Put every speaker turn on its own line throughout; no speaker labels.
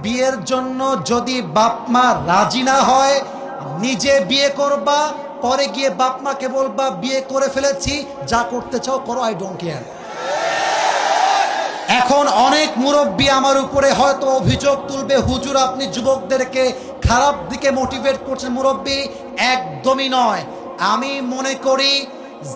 বিয়ের জন্য যদি বাপ মা রাজি না হয়, নিজে বিয়ে করবা, পরে গিয়ে বাপ মাকে বলবা বিয়ে করে ফেলেছি, যা করতে চাও করো, আই ডোন্ট কেয়ার। এখন অনেক মুরব্বী আমার উপরে হয়তো অভিযোগ তুলবে, হুজুর আপনি যুবকদেরকে খারাপ দিকে মোটিভেট করছেন। মুরব্বী, একদমই নয়। আমি মনে করি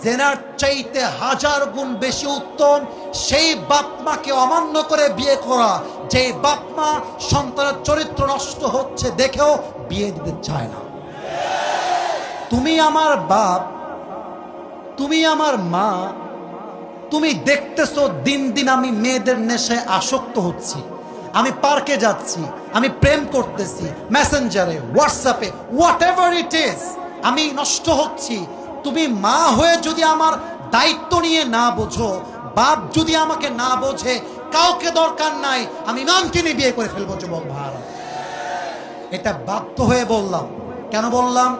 জেনার চাইতে 1000 গুণ বেশি উত্তম সেই বাপ মাকে অমান্য করে বিয়ে করা, যে বাপ মা সন্তানের চরিত্র নষ্ট হচ্ছে দেখেও বিয়ে দিতে চায় না। তুমি আমার বাপ, তুমি আমার মা, তুমি দেখতেছো দিন দিন আমি মেয়েদের নেশায় আসক্ত হচ্ছি, আমি পার্কে যাচ্ছি, আমি প্রেম করতেছি, মেসেঞ্জারে, হোয়াটসঅ্যাপে, হোয়াট এভার ইট ইজ, আমি নষ্ট হচ্ছি। তুমি মা হয়ে যদি আমার দায়িত্ব নিয়ে না বোঝো, বাপ যদি আমাকে না বোঝে, কাউকে দরকার নাই, আমি নামকে নিয়ে বিয়ে করে ফেলবো যুবক ভাইরা। এটা বাধ্য হয়ে বললাম। কেন বললাম?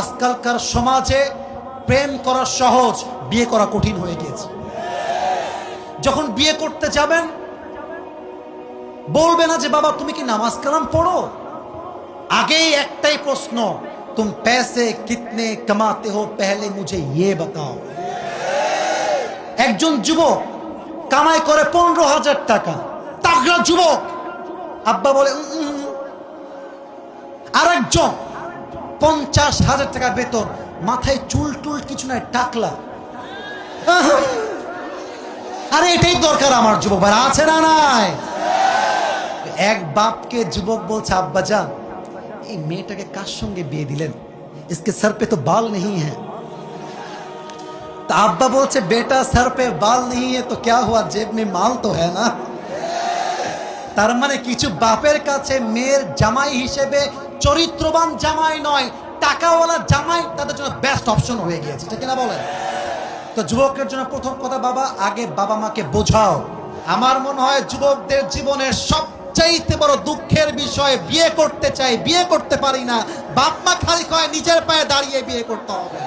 আজকালকার সমাজে প্রেম করা সহজ, বিয়ে করা কঠিন হয়ে গিয়েছে। যখন বিয়ে করতে যাবেন বলবে না যে বাবা তুমি কি নামাজ কালাম পড়ো, আগেই একটাই প্রশ্ন, तुम पैसे कितने कमाते हो पहले मुझे ये बताओ। একজন যুবক কামাই করে 15,000 টাকা, তাগড়া যুবক, আব্বা বলে আরেকজন 50,000 টাকা বেতন, মাথায় চুল টুল কিছু নাই, টাকলা। আরে এটাই দরকার আমার যুবক ভাই, আছে না নাই? এক বাপকে যুবক বলছে, আব্বা জান এই মেয়েটাকে কার সঙ্গে বিয়ে দিলেন, इसके सर पे तो बाल नहीं है। तो अब्बा बोलছে बेटा सर पे बाल नहीं है तो क्या हुआ, जेब में माल तो है ना। তার মানে কিছু বাপের কাছে মেয়ের জামাই হিসেবে চরিত্রবান জামাই নয়, টাকাওয়ালা জামাই তাদের জন্য বেস্ট অপশন হয়ে গিয়েছে, ঠিক না বলেন? তো যুবকের জন্য প্রথম কথা, বাবা আগে বাবা মাকে বোঝাও। আমার মনে হয় যুবকদের জীবনের সবচাইতে বড় দুঃখের বিষয়, বিয়ে করতে চাই, বিয়ে করতে পারি না, বাপ মা খালি কয় নিজের পায়ে দাঁড়িয়ে বিয়ে করতে হবে।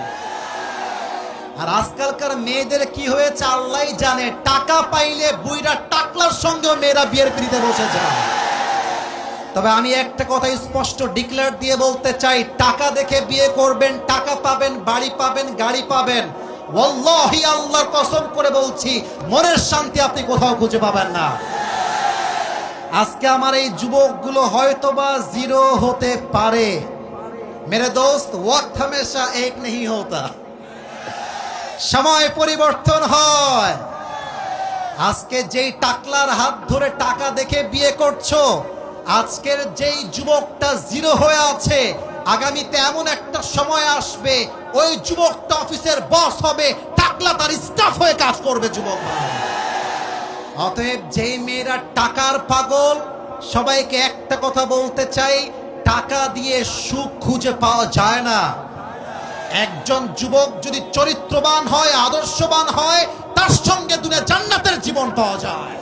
আর আজকালকার মেয়েদের কি হয়েছে আল্লাহই জানে, টাকা পাইলে বুইরা টাকলার সঙ্গেও মেয়েরা বিয়ের পিড়িতে বসে যায়। তবে আমি একটা কথা স্পষ্ট ডিক্লেয়ার দিয়ে বলতে চাই, টাকা দেখে বিয়ে করবেন, টাকা পাবেন, বাড়ি পাবেন, গাড়ি পাবেন, ওয়াল্লাহি আল্লাহর কসম করে বলছি মনের শান্তি আপনি কোথাও খুঁজে পাবেন না। আজকে আমার এই যুবকগুলো হয়তোবা জিরো হতে পারে, মেরে দোস্ত ওয়াক্ত হামেশা এক নেই হোতা, সময় পরিবর্তন হয়। আজকে যেই টাকলার হাত ধরে টাকা দেখে বিয়ে করছো, আজকের যেই যুবকটা জিরো হয়ে আছে, আগামীতে এমন একটা সময় আসবে ওই যুবকটা অফিসের বস হবে, টাকলা তার স্টাফ হয়ে কাজ করবে যুবক। অতএব যেই মেয়েরা টাকার পাগল, সবাইকে একটা কথা বলতে চাই, টাকা দিয়ে সুখ খুঁজে পাওয়া যায় না। একজন যুবক যদি চরিত্রবান হয়, আদর্শবান হয়, তার সঙ্গে দুনিয়া জান্নাতের জীবন পাওয়া যায়।